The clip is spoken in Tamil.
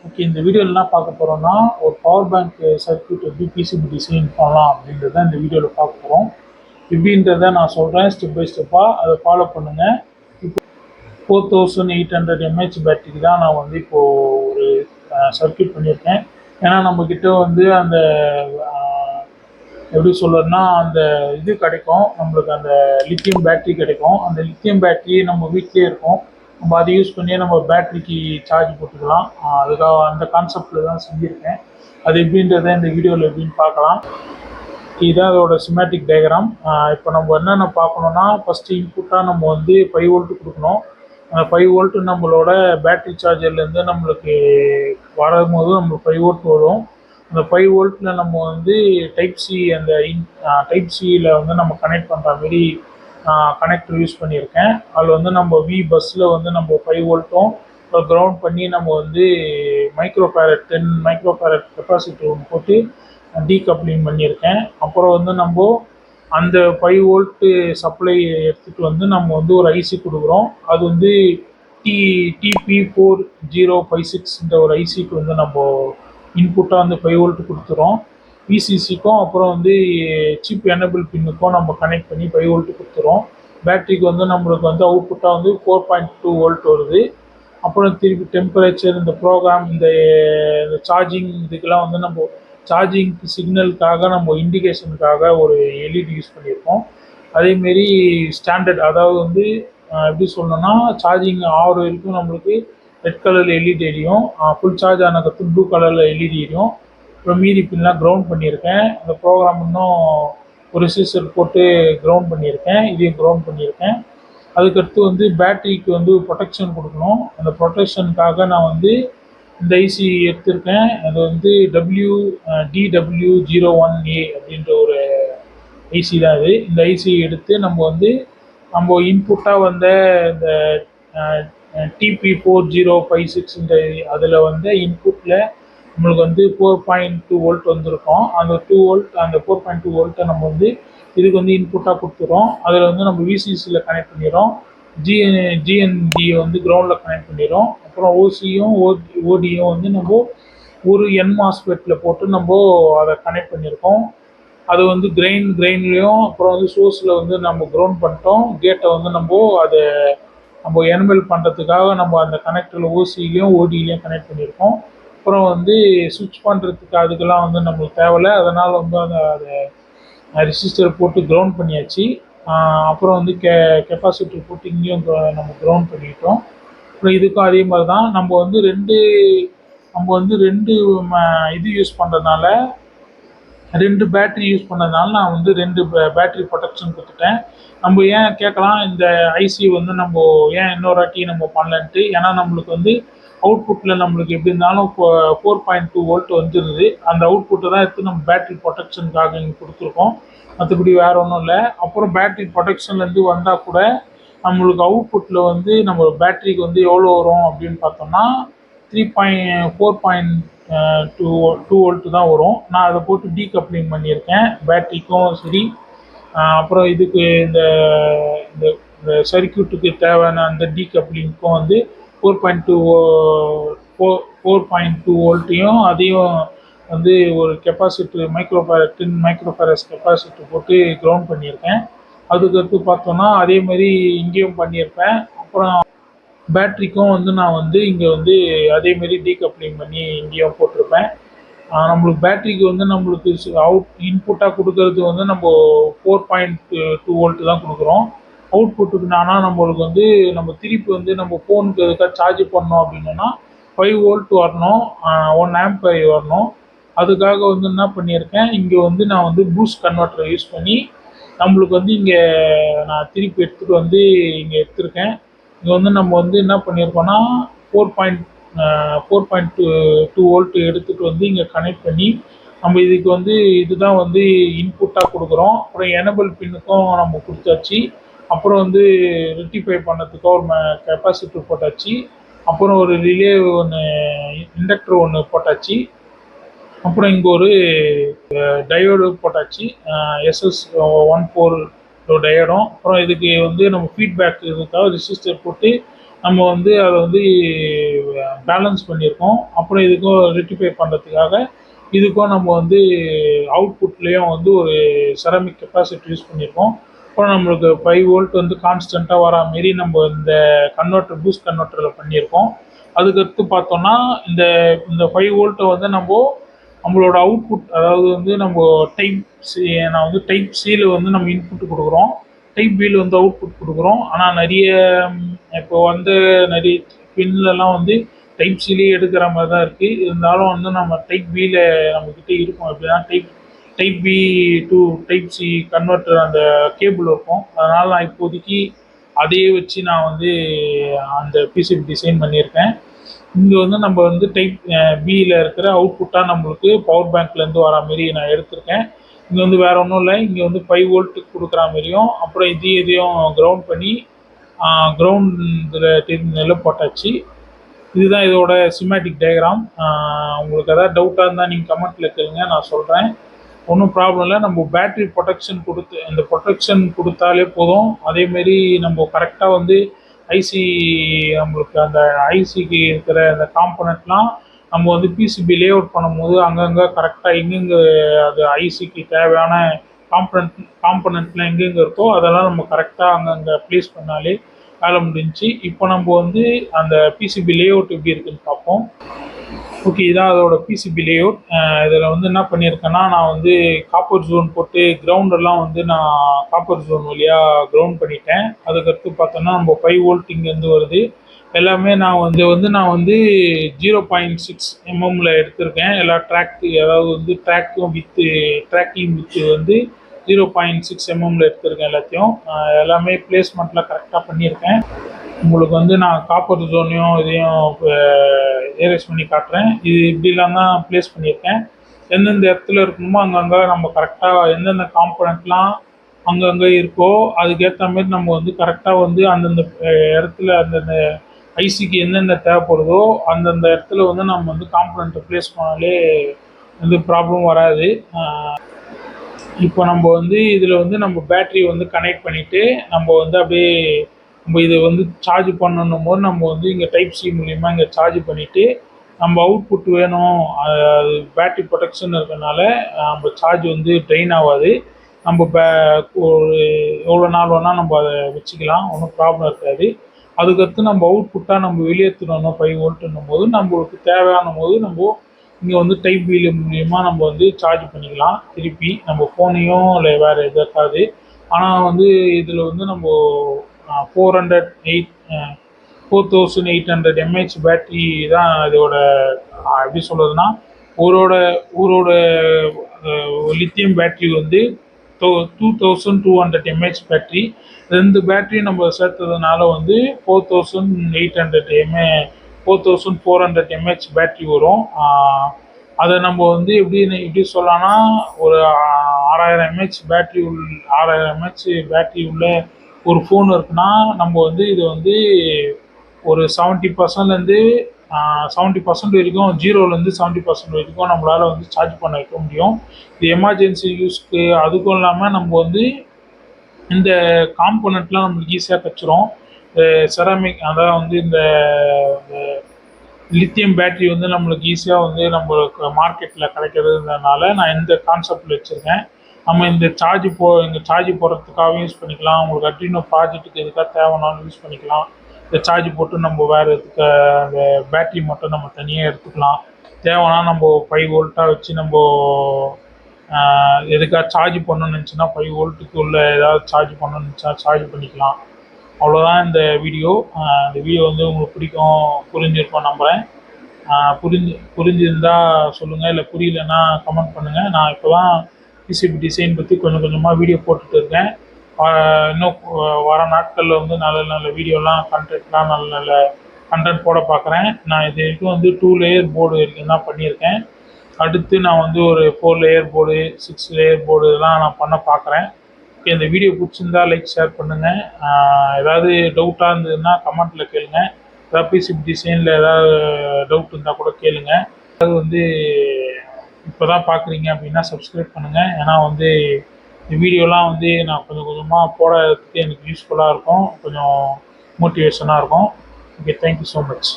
ஓகே, இந்த வீடியோவில் என்ன பார்க்க போகிறோம்னா, ஒரு பவர் பேங்க் சர்க்யூட் எப்படி பிசிபி டிசைன் பண்ணலாம் அப்படின்றத இந்த வீடியோவில் பார்க்க போகிறோம். எப்படின்றத நான் சொல்கிறேன், ஸ்டெப் பை ஸ்டெப்பாக அதை ஃபாலோ பண்ணுங்கள். இப்போ 4800 mAh பேட்டரிக்கு தான் நான் வந்து இப்போது ஒரு சர்க்யூட் பண்ணியிருக்கேன். ஏன்னா நம்மக்கிட்ட வந்து அந்த எப்படி சொல்கிறதுனா அந்த இது கிடைக்கும், நம்மளுக்கு அந்த லித்தியம் பேட்டரி கிடைக்கும். அந்த லித்தியம் பேட்டரி நம்ம வீட்டிலே இருக்கும், நம்ம அதை யூஸ் பண்ணி நம்ம பேட்டரிக்கு சார்ஜ் போட்டுக்கலாம். அதுக்காக அந்த கான்செப்டில் தான் செஞ்சுருக்கேன். அது எப்படின்றத இந்த வீடியோவில் எப்படின்னு பார்க்கலாம். இதுதான் அதோட சிமேட்டிக் டயக்ராம். இப்போ நம்ம என்னென்ன பார்க்கணுன்னா, ஃபஸ்ட்டு இன்புட்டாக நம்ம வந்து 5 வோல்ட் கொடுக்கணும். அந்த 5 வோல்ட்டு நம்மளோட பேட்டரி சார்ஜர்லேருந்து நம்மளுக்கு வரும்போது நம்மளுக்கு 5 வோல்ட் வரும். அந்த 5 வோல்ட்டில் நம்ம வந்து டைப் சி அந்த டைப் சியில் வந்து நம்ம கனெக்ட் பண்ணுற மாரி கனெக்டர் யூஸ் பண்ணியிருக்கேன். அதில் வந்து நம்ம வி பஸ்ஸில் வந்து நம்ம 5 வோல்ட்டும் கிரவுண்ட் பண்ணி நம்ம வந்து மைக்ரோஃபேரட் 10 மைக்ரோஃபேரட் கெப்பாசிட்டி ஒன்று போட்டு டீகப்ளிங் பண்ணியிருக்கேன். அப்புறம் வந்து நம்ம அந்த 5 வோல்ட்டு சப்ளை எடுத்துகிட்டு வந்து நம்ம வந்து ஒரு ஐசி கொடுக்குறோம். அது வந்து TP4056 ஒரு ஐசிக்கு வந்து நம்ம இன்புட்டாக வந்து 5 வோல்ட் கொடுத்துறோம். விசிசிக்கும் அப்புறம் வந்து சிப் எனபிள் பின்னுக்கும் நம்ம கனெக்ட் பண்ணி 5 வோல்ட் கொடுத்துறோம். பேட்டரிக்கு வந்து நம்மளுக்கு வந்து அவுட்புட்டாக வந்து 4.2 வோல்ட் வருது. அப்புறம் திருப்பி டெம்பரேச்சர், இந்த ப்ரோக்ராம், இந்த சார்ஜிங் இதுக்கெல்லாம் வந்து நம்ம சார்ஜிங் சிக்னலுக்காக நம்ம இண்டிகேஷனுக்காக ஒரு எல்இடி யூஸ் பண்ணியிருக்கோம். அதேமாரி ஸ்டாண்டர்ட், அதாவது வந்து எப்படி சொல்லணும்னா, சார்ஜிங் ஆகிற வரைக்கும் நம்மளுக்கு ரெட் கலரில் எல்இடி எரியும், ஃபுல் சார்ஜ் ஆனதுக்கு ப்ளூ கலரில் எல்இடி எரியும். அப்புறம் மீதி பின்லாம் கிரவுண்ட் பண்ணியிருக்கேன். அந்த ப்ரோக்ராம் இன்னும் ஒரு ரெசிஸ்டர் போட்டு கிரவுண்ட் பண்ணியிருக்கேன், இதையும் கிரவுண்ட் பண்ணியிருக்கேன். அதுக்கடுத்து வந்து பேட்டரிக்கு வந்து ப்ரொடெக்ஷன் கொடுக்கணும். அந்த ப்ரொடெக்ஷனுக்காக நான் வந்து இந்த ஐசி எடுத்திருக்கேன். அது வந்து DW01A அப்படின்ற ஒரு ஐசி தான் இது. இந்த ஐசி எடுத்து நம்ம இன்புட்டாக வந்த இந்த TP4056 இந்த அதில் வந்து இன்புட்டில் நம்மளுக்கு வந்து 4.2 வோல்ட் வந்திருக்கும். அந்த 2 வோல்ட், அந்த 4.2 வோல்ட்டை நம்ம வந்து இதுக்கு வந்து இன்புட்டாக கொடுத்துறோம். அதில் வந்து நம்ம விசிசியில் கனெக்ட் பண்ணிடுறோம். ஜிஎன்டியை வந்து கிரவுண்டில் கனெக்ட் பண்ணிடுறோம். அப்புறம் ஓசியும் ஓடியும் வந்து நம்ம ஒரு என்மாஸ்பெட்டில் போட்டு நம்ம அதை கனெக்ட் பண்ணியிருக்கோம். அது வந்து கிரெயின்லேயும் அப்புறம் வந்து சோர்ஸில் வந்து நம்ம கிரவுண்ட் பண்ணிட்டோம். கேட்டை வந்து நம்ம எனபிள் பண்ணுறதுக்காக நம்ம அந்த கனெக்டரில் ஓசிலையும் ஓடிலையும் கனெக்ட் பண்ணியிருக்கோம். அப்புறம் வந்து சுவிட்ச் பண்ணுறதுக்கு அதுக்கெல்லாம் வந்து நம்மளுக்கு தேவையில்லை, அதனால் வந்து அதை ரெசிஸ்டர் போட்டு கிரவுண்ட் பண்ணியாச்சு. அப்புறம் வந்து கெப்பாசிட்டர் போட்டு இங்கேயும் நம்ம கிரவுண்ட் பண்ணிட்டோம். அப்புறம் இதுக்கும் அதே மாதிரி தான் நம்ம வந்து ரெண்டு இது யூஸ் பண்ணுறதுனால, 2 பேட்டரி யூஸ் பண்ணதுனால நான் வந்து 2 பேட்டரி ப்ரொடெக்ஷன் கொடுத்துட்டேன். நம்ம ஏன் கேட்கலாம், இந்த ஐசி வந்து நம்ம ஏன் இன்னொரு வாட்டி நம்ம பண்ணலன்ட்டு. ஏன்னா நம்மளுக்கு வந்து அவுட்புட்டில் நம்மளுக்கு எப்படி இருந்தாலும் 4.2 வோல்ட் வந்துடுது. அந்த அவுட்புட்டை தான் எடுத்து நம்ம பேட்டரி ப்ரொடெக்ஷனுக்காக இங்கே கொடுத்துருக்கோம், மற்றபடி வேறு ஒன்றும் இல்லை. அப்புறம் பேட்டரி ப்ரொடெக்ஷன்லேருந்து வந்தால் கூட நம்மளுக்கு அவுட்புட்டில் வந்து நம்ம பேட்டரிக்கு வந்து எவ்வளோ வரும் அப்படின்னு பார்த்தோம்னா 4.2 வோல்ட்டு தான் வரும். நான் அதை போட்டு டீகப்ளிங் பண்ணியிருக்கேன் பேட்டரிக்கும் சரி. அப்புறம் இதுக்கு இந்த சர்க்யூட்டுக்கு தேவையான அந்த டீகப்ளிங்க்கும் வந்து 4.2 வோல்ட்டையும் அதையும் வந்து ஒரு கெப்பாசிட்டர் மைக்ரோஃபேரஸ் கெப்பாசிட்டர் போட்டு கிரவுண்ட் பண்ணியிருக்கேன். அதுக்கடுத்து பார்த்தோன்னா அதேமாதிரி இங்கேயும் பண்ணியிருப்பேன். அப்புறம் பேட்டரிக்கும் வந்து நான் வந்து இங்கே வந்து அதேமாரி டீகப்ளிங் பண்ணி இங்கேயும் போட்டிருப்பேன். நம்மளுக்கு பேட்டரிக்கு வந்து நம்மளுக்கு இன்புட்டாக கொடுக்கறது வந்து நம்ம 4.2 வோல்ட் தான் கொடுக்குறோம். அவுட்புட்டுக்கு நம்மளுக்கு வந்து நம்ம திருப்பி வந்து நம்ம ஃபோனுக்கு எதுக்காக சார்ஜ் பண்ணோம் அப்படின்னா 5 வோல்ட் வரணும், 1 ஆம்ப் வரணும். அதுக்காக வந்து என்ன பண்ணியிருக்கேன், இங்கே வந்து நான் வந்து பூஸ்ட் கன்வெர்ட்டர் யூஸ் பண்ணி நம்மளுக்கு வந்து இங்கே நான் திருப்பி எடுத்துகிட்டு வந்து இங்கே எடுத்திருக்கேன். இங்கே வந்து நம்ம வந்து என்ன பண்ணியிருக்கோன்னா 4.2 வோல்ட் எடுத்துகிட்டு வந்து இங்கே கனெக்ட் பண்ணி நம்ம இதுக்கு வந்து இதுதான் வந்து இன்புட்டாக கொடுக்குறோம். அப்புறம் எனபிள் பின்னுக்கும் நம்ம கொடுத்தாச்சு. அப்புறம் வந்து ரெக்டிஃபை பண்ணதுக்கும் ஒரு கெப்பாசிட்டர் போட்டாச்சு. அப்புறம் ஒரு ரிலே ஒன்று, இண்டக்டர் ஒன்று போட்டாச்சு. அப்புறம் இங்கே ஒரு டயோடு போட்டாச்சு, SS14 டயோடும். அப்புறம் இதுக்கு வந்து நம்ம ஃபீட்பேக் இதுக்காக ரெசிஸ்டர் போட்டு நம்ம வந்து அதை வந்து பேலன்ஸ் பண்ணியிருக்கோம். அப்புறம் இதுக்கும் ரெக்டிஃபை பண்ணுறதுக்காக இதுக்கும் நம்ம வந்து அவுட்புட்லேயும் வந்து ஒரு செராமிக் கெப்பாசிட்டி யூஸ் பண்ணியிருக்கோம். அப்புறம் நம்மளுக்கு 5 வோல்ட் வந்து கான்ஸ்டண்ட்டாக வரா மாரி நம்ம இந்த கன்வெர்ட்டர் பூஸ்ட் கன்வெர்ட்டரில் பண்ணியிருக்கோம். அதுக்கடுத்து பார்த்தோம்னா இந்த இந்த 5 வோல்ட்டை வந்து நம்மளோட அவுட்புட், அதாவது வந்து நம்ம டைப் சி நான் வந்து டைப் சியில் வந்து நம்ம இன்புட் கொடுக்குறோம், டைப் பியில் வந்து அவுட்புட் கொடுக்குறோம். ஆனால் நிறைய இப்போ வந்து நிறைய பின்லலாம் வந்து டைப் சிலேயே எடுக்கிற மாதிரி தான் இருக்குது. இருந்தாலும் வந்து நம்ம டைப் பியில் நம்மக்கிட்ட இருக்கும். எப்படின்னா type B to type C converter அந்த கேபிள் இருக்கும். அதனால் நான் இப்போதைக்கு அதையே வச்சு நான் வந்து அந்த பிசிபி டிசைன் பண்ணியிருக்கேன். இங்கே வந்து நம்ம வந்து டைப் பியில் இருக்கிற அவுட்புட்டாக நம்மளுக்கு பவர் பேங்க்லேருந்து வரா மாரி நான் எடுத்திருக்கேன். இங்கே வந்து வேறு ஒன்றும் இல்லை, இங்கே வந்து 5 வோல்ட்டுக்கு கொடுக்குற மாதிரியும் அப்புறம் இதையும் கிரவுண்ட் பண்ணி கிரவுண்ட் இதில் போட்டாச்சு. இதுதான் இதோட சிமேட்டிக் டயக்ராம். உங்களுக்கு எதாவது டவுட்டாக இருந்தால் நீங்கள் கமெண்ட்டில் கேளுங்க, நான் சொல்கிறேன். ஒன்றும் ப்ராப்ளம் இல்லை. நம்ம பேட்ரி ப்ரொடெக்ஷன் கொடுத்து இந்த ப்ரொடெக்ஷன் கொடுத்தாலே போதும். அதேமாரி நம்ம கரெக்டாக வந்து ஐசி நம்மளுக்கு அந்த ஐசிக்கு இருக்கிற அந்த காம்பனண்ட்லாம் நம்ம வந்து பிசிபி லே அவுட் பண்ணும்போது அங்கங்கே கரெக்டாக எங்கெங்கே அது ஐசிக்கு தேவையான காம்பனண்ட்லாம் எங்கெங்கே இருக்கோ அதெல்லாம் நம்ம கரெக்டாக அங்கங்கே ப்ளேஸ் பண்ணாலே வேலை முடிஞ்சுச்சு. இப்போ நம்ம வந்து அந்த பிசிபி லே அவுட் எப்படி இருக்குன்னு பார்ப்போம். ஓகே, இதான் அதோட பிசிபி லேஅவுட். இதில் வந்து என்ன பண்ணியிருக்கேன்னா, நான் வந்து காப்பர் ஜோன் போட்டு கிரவுண்டெல்லாம் வந்து நான் காப்பர் ஜோன் வழியாக கிரவுண்ட் பண்ணிட்டேன். அதுக்கடுத்து பார்த்தோன்னா நம்ம 5 வோல்ட் இங்கேருந்து வருது. எல்லாமே நான் வந்து 0.6 எம்எம்மில் எடுத்திருக்கேன். எல்லா அதாவது வந்து ட்ராக்கிங் வித்து வந்து 0.6 எம்எம்மில் எடுத்திருக்கேன் எல்லாத்தையும். எல்லாமே பிளேஸ்மெண்ட்டில் கரெக்டாக பண்ணியிருக்கேன். உங்களுக்கு வந்து நான் காப்பர் ஜோனையும் இதையும் ஏரேஸ் பண்ணி காட்டுறேன். இது இப்படிலாம் தான் ப்ளேஸ் பண்ணியிருக்கேன். எந்தெந்த இடத்துல இருக்கணுமோ அங்கங்கே நம்ம கரெக்டாக எந்தெந்த காம்பனண்ட்லாம் அங்கங்கே இருக்கோ அதுக்கேற்ற மாதிரி நம்ம வந்து கரெக்டாக வந்து அந்தந்த இடத்துல அந்தந்த ஐசிக்கு எந்தெந்த தேவைப்படுதோ அந்தந்த இடத்துல வந்து நம்ம வந்து காம்பனண்ட்டை ப்ளேஸ் பண்ணாலே எந்த ப்ராப்ளம் வராது. இப்போ நம்ம வந்து இதில் வந்து நம்ம பேட்ரி வந்து கனெக்ட் பண்ணிவிட்டு நம்ம வந்து அப்படியே நம்ம இதை வந்து சார்ஜ் பண்ணணும் போது நம்ம வந்து இங்கே டைப் சி மூலிமா இங்கே சார்ஜ் பண்ணிவிட்டு நம்ம அவுட்புட் வேணும். அது பேட்ரி ப்ரொடெக்ஷன் இருக்கிறதுனால நம்ம சார்ஜ் வந்து ட்ரெயின் ஆகாது. நம்ம ஒரு எவ்வளோ நாள் வேணால் நம்ம அதை வச்சுக்கலாம், ஒன்றும் ப்ராப்ளம் இருக்காது. அதுக்கடுத்து நம்ம அவுட்புட்டாக நம்ம வெளியேற்றணும் 5 வோல்ட்டுன்னும் போது நம்மளுக்கு தேவையான போது நம்ம இங்கே வந்து டைப் பியில் மூலிமா நம்ம வந்து சார்ஜ் பண்ணிக்கலாம். திருப்பி நம்ம ஃபோனையும் இல்லை வேறு எதுக்காது. ஆனால் வந்து இதில் வந்து நம்ம 4800 mAh பேட்ரி தான் இதோட, எப்படி சொல்கிறதுனா ஊரோட லித்தியம் பேட்ரி வந்து 2200 mAh பேட்ரி. 2 பேட்ரி நம்ம சேர்த்ததுனால வந்து 4400 mAh பேட்ரி வரும். அதை நம்ம வந்து எப்படி சொல்லலாம்னா ஒரு 6000 mAh பேட்ரி உள்ள ஒரு ஃபோன் இருக்குன்னா நம்ம வந்து இது வந்து ஒரு 70% வரைக்கும், 0லேருந்து 70% வரைக்கும் நம்மளால் வந்து சார்ஜ் பண்ண வைக்க முடியும். இது எமர்ஜென்சி யூஸ்க்கு. அதுக்கும் இல்லாமல் நம்ம வந்து இந்த காம்போனண்ட்லாம் நம்மளுக்கு ஈஸியாக கிடச்சிரும். செராமிக், அதாவது வந்து இந்த லித்தியம் பேட்ரி வந்து நம்மளுக்கு ஈஸியாக வந்து நம்மளுக்கு மார்க்கெட்டில் கிடைக்கிறதுனால நான் இந்த கான்செப்டில் வச்சுருக்கேன். நம்ம இந்த இங்கே சார்ஜ் போடுறதுக்காகவும் யூஸ் பண்ணிக்கலாம். உங்களுக்கு அட்ரினோ ப்ராஜெக்ட்டுக்கு எதுக்காக தேவைனாலும் யூஸ் பண்ணிக்கலாம். இந்த சார்ஜ் போட்டு நம்ம வேறு எதுக்கு அந்த பேட்ரி மட்டும் நம்ம தனியாக எடுத்துக்கலாம். தேவைன்னா நம்ம 5 வோல்ட்டாக வச்சு நம்ம எதுக்காக சார்ஜ் பண்ணணும்னு நினச்சின்னா 5 வோல்ட்டுக்கு உள்ள ஏதாவது சார்ஜ் பண்ணணும்னு நினச்சா சார்ஜ் பண்ணிக்கலாம். அவ்வளோதான் இந்த வீடியோ. இந்த வீடியோ வந்து உங்களுக்கு புரிஞ்சிருக்கும் நம்புகிறேன். புரிஞ்சிருந்தால் சொல்லுங்கள், இல்லை புரியலன்னா கமெண்ட் பண்ணுங்கள். நான் இப்போ தான் பிசிபி டிசைன் பற்றி கொஞ்சம் கொஞ்சமாக வீடியோ போட்டுட்டு இருக்கேன். இன்னும் வர நாட்களில் வந்து நல்ல நல்ல வீடியோலாம் நல்ல கண்டென்ட் போட பார்க்குறேன். நான் இது வரைக்கும் வந்து 2 லேயர் போர்டு வரைக்கும் தான் பண்ணியிருக்கேன். அடுத்து நான் வந்து ஒரு 4 லேயர் போர்டு, 6 லேயர் போர்டு இதெல்லாம் நான் பண்ண பார்க்குறேன். ஓகே, இந்த வீடியோ பிடிச்சிருந்தா லைக், ஷேர் பண்ணுங்கள். ஏதாவது டவுட்டாக இருந்ததுன்னா கமெண்ட்டில் கேளுங்க. ஏதாவது பிசிபி டிசைனில் ஏதாவது டவுட் இருந்தால் கூட கேளுங்க. அது வந்து இப்போ தான் பார்க்குறீங்க அப்படின்னா சப்ஸ்கிரைப் பண்ணுங்கள். ஏன்னா வந்து இந்த வீடியோலாம் வந்து நான் கொஞ்சம் கொஞ்சமாக போடுறதுக்கு எனக்கு யூஸ்ஃபுல்லாக இருக்கும், கொஞ்சம் மோட்டிவேஷனாக இருக்கும். Okay, thank you so much.